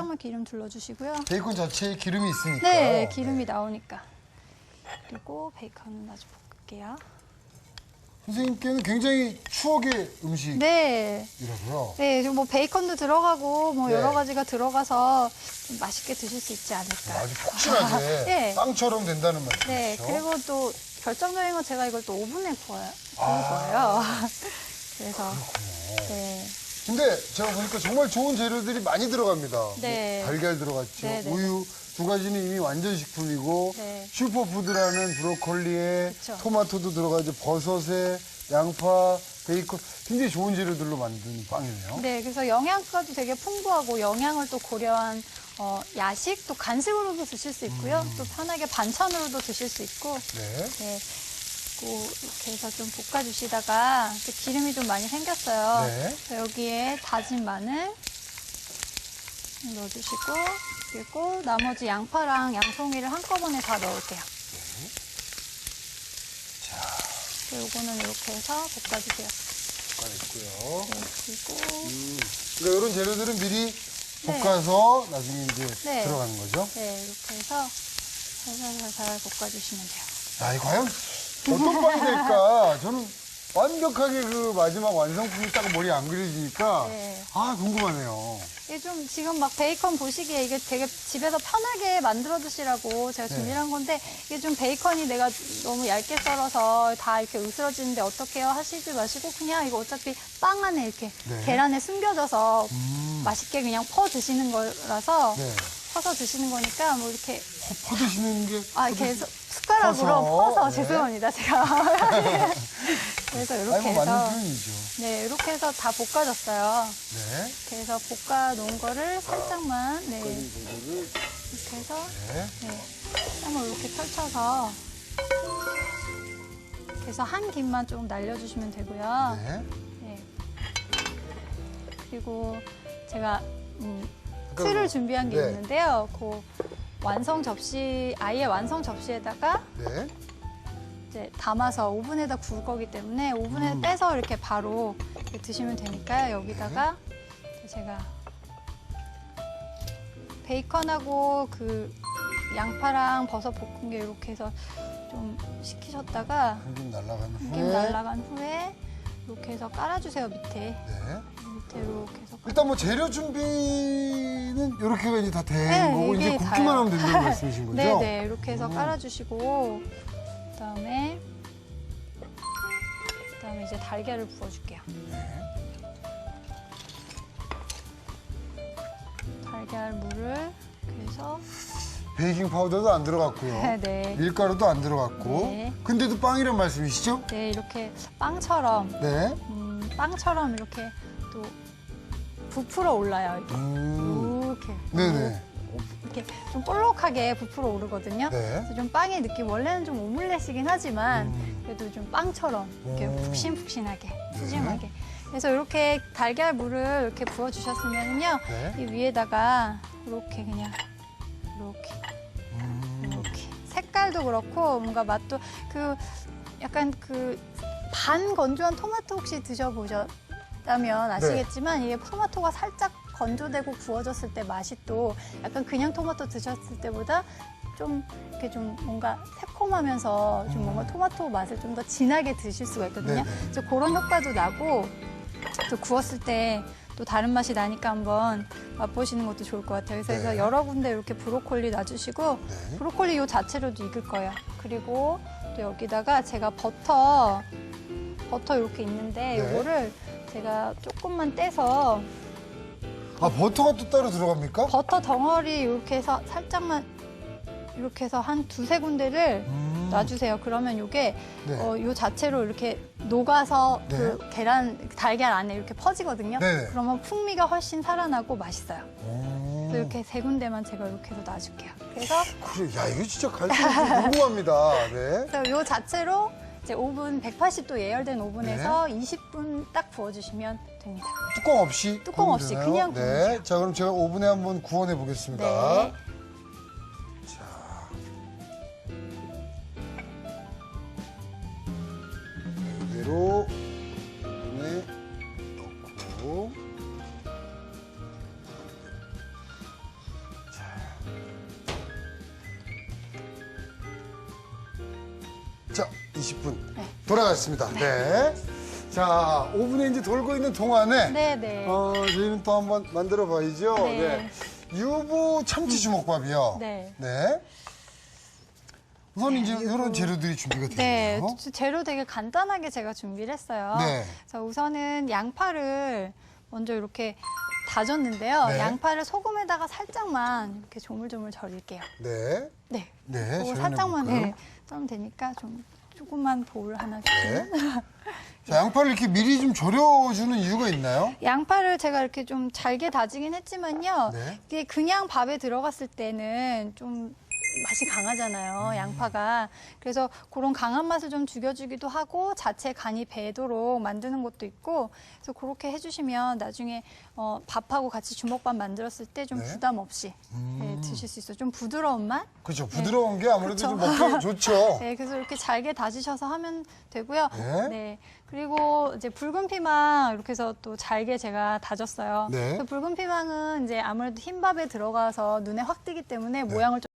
살짝만 기름 둘러주시고요. 베이컨 자체에 기름이 있으니까. 네, 기름이 나오니까. 그리고 베이컨을 마저 볶을게요. 선생님께는 굉장히 추억의 음식이라고요. 네. 네, 뭐 베이컨도 들어가고 뭐 네. 여러 가지가 들어가서 좀 맛있게 드실 수 있지 않을까. 아주 폭신하게 네. 빵처럼 된다는 말씀이죠. 네, 그리고 또 결정적인 건 제가 이걸 또 오븐에 구울 거예요. 그래서 그렇군요. 네. 근데 제가 보니까 정말 좋은 재료들이 많이 들어갑니다. 네. 뭐 달걀 들어갔죠. 네, 네. 우유 두 가지는 이미 완전 식품이고 네. 슈퍼푸드라는 브로콜리에 그쵸. 토마토도 들어가죠. 버섯에 양파, 베이컨 굉장히 좋은 재료들로 만든 빵이네요. 네, 그래서 영양가도 되게 풍부하고 영양을 또 고려한 야식, 또 간식으로도 드실 수 있고요. 또 편하게 반찬으로도 드실 수 있고. 네. 네. 그리고 이렇게 해서 좀 볶아주시다가 이제 기름이 좀 많이 생겼어요. 네. 그래서 여기에 다진 마늘 넣어주시고 그리고 나머지 양파랑 양송이를 한꺼번에 다 넣을게요. 자, 요거는 이렇게 해서 볶아주세요. 볶아냈고요. 네, 그리고 그러니까 이런 재료들은 미리 네. 볶아서 나중에 이제 네. 들어가는 거죠. 네, 이렇게 해서 살살살살 볶아주시면 돼요. 야, 이 과연 어떤 빵이 될까? 저는 완벽하게 그 마지막 완성품이 딱 머리에 안 그려지니까 네. 아, 궁금하네요. 이게 좀 지금 막 베이컨 보시기에 이게 되게 집에서 편하게 만들어 드시라고 제가 네. 준비를 한 건데 이게 좀 베이컨이 내가 너무 얇게 썰어서 다 이렇게 으스러지는데 어떡해요 하시지 마시고 그냥 이거 어차피 빵 안에 이렇게 네. 계란에 숨겨져서 맛있게 그냥 퍼 드시는 거라서 네. 퍼서 드시는 거니까 뭐 이렇게 퍼드시는 게 이렇게 숟가락으로 퍼서, 퍼서 네. 죄송합니다 제가 그래서 이렇게 아니, 뭐 맞는 해서 표현이죠. 네 이렇게 해서 다 볶아졌어요. 네. 이렇게 해서 볶아 놓은 거를 살짝만 네 이렇게 해서 네. 네 한번 이렇게 펼쳐서 이렇게 해서 한 김만 조금 날려주시면 되고요. 네. 네. 그리고 제가 그러니까 틀을 준비한 게 네. 있는데요. 그 완성 접시 아예 완성 접시에다가 네. 이제 담아서 오븐에다 구울 거기 때문에 오븐에 빼서 이렇게 바로 이렇게 드시면 되니까요. 여기다가 제가 베이컨하고 그 양파랑 버섯 볶은 게 이렇게 해서 좀 식히셨다가 한김 날아간 한 후에. 김 날라간 후에 이렇게 해서 깔아주세요 밑에 네. 밑에 이렇게 해서 일단 뭐 재료 준비는 이렇게가 이제 다 된 네, 거고 이제 이게 굽기만 다예요. 하면 된다는 말씀이신 거죠? 네네 이렇게 해서 깔아주시고 그다음에 이제 달걀을 부어줄게요. 달걀 물을 이렇게 해서 베이킹 파우더도 안 들어갔고요. 네. 밀가루도 안 들어갔고. 네. 근데도 빵이란 말씀이시죠? 네 이렇게 빵처럼 네. 빵처럼 이렇게 또 부풀어 올라요. 이렇게 이렇게 네네. 이렇게 좀 볼록하게 부풀어 오르거든요. 네. 그래서 좀 빵의 느낌 원래는 좀 오믈렛이긴 하지만 그래도 좀 빵처럼 이렇게 푹신푹신하게 푸짐하게. 그래서 이렇게 달걀 물을 이렇게 부어주셨으면요 네. 이 위에다가 이렇게 그냥 이렇게 색깔도 그렇고 뭔가 맛도 그 약간 그 반 건조한 토마토 혹시 드셔보셨다면 아시겠지만 이게 토마토가 살짝 건조되고 구워졌을 때 맛이 또 약간 그냥 토마토 드셨을 때보다 좀 이렇게 좀 뭔가 새콤하면서 좀 뭔가 토마토 맛을 좀 더 진하게 드실 수가 있거든요. 네네. 그래서 그런 효과도 나고 또 구웠을 때 또 다른 맛이 나니까 한번 맛보시는 것도 좋을 것 같아요. 그래서 네. 여러 군데 이렇게 브로콜리 놔주시고 네. 브로콜리 요 자체로도 익을 거예요. 그리고 또 여기다가 제가 버터 이렇게 있는데 네. 이거를 제가 조금만 떼서 아, 버터가 또 따로 들어갑니까? 버터 덩어리 이렇게 해서 살짝만 이렇게 해서 한 두세 군데를 놔주세요. 그러면 이게 네. 요 자체로 이렇게 녹아서 네. 그 달걀 안에 이렇게 퍼지거든요. 네네. 그러면 풍미가 훨씬 살아나고 맛있어요. 오. 그래서 이렇게 세 군데만 제가 이렇게 해서 놔줄게요. 그래서 그래, 야, 이거 진짜 갈수록 궁금합니다. 네. 요 자체로 이제 오븐 180도 예열된 오븐에서 20분 딱 구워주시면 됩니다. 뚜껑 없이? 뚜껑 구우면 없이 되나요? 그냥 네. 구우세요. 자, 그럼 제가 오븐에 한번 구워내 보겠습니다. 네. 자. 이대로 오븐에 넣고. 자, 20분 네. 돌아갔습니다. 네. 자, 오븐에 이제 돌고 있는 동안에 네네. 저희는 또 한번 만들어 봐야죠. 네. 유부 참치 주먹밥이요. 네. 네. 우선 이제 이런 재료들이 준비가 네, 되네요. 재료 되게 간단하게 제가 준비를 했어요. 네. 그래서 우선은 양파를 먼저 이렇게 다졌는데요. 네. 양파를 소금에다가 살짝만 이렇게 조물조물 절일게요. 네. 네. 네. 그거 저희는 살짝만 볼까요? 썰면 되니까 좀 조금만 볼 하나 주시면. 네. 자, 양파를 이렇게 미리 좀 절여주는 이유가 있나요? 양파를 제가 이렇게 좀 잘게 다지긴 했지만요. 네. 이게 그냥 밥에 들어갔을 때는 좀 맛이 강하잖아요, 양파가. 그래서 그런 강한 맛을 좀 죽여주기도 하고 자체 간이 배도록 만드는 것도 있고, 그래서 그렇게 해주시면 나중에 밥하고 같이 주먹밥 만들었을 때 좀 네. 부담 없이 네, 드실 수 있어요. 좀 부드러운 맛? 그렇죠. 부드러운 게 아무래도 그쵸. 좀 먹기 좋죠. 네, 그래서 이렇게 잘게 다지셔서 하면 되고요. 네. 네. 그리고 이제 붉은 피망 이렇게 해서 또 잘게 제가 다졌어요. 네. 그 붉은 피망은 이제 아무래도 흰밥에 들어가서 눈에 확 띄기 때문에 모양을 좀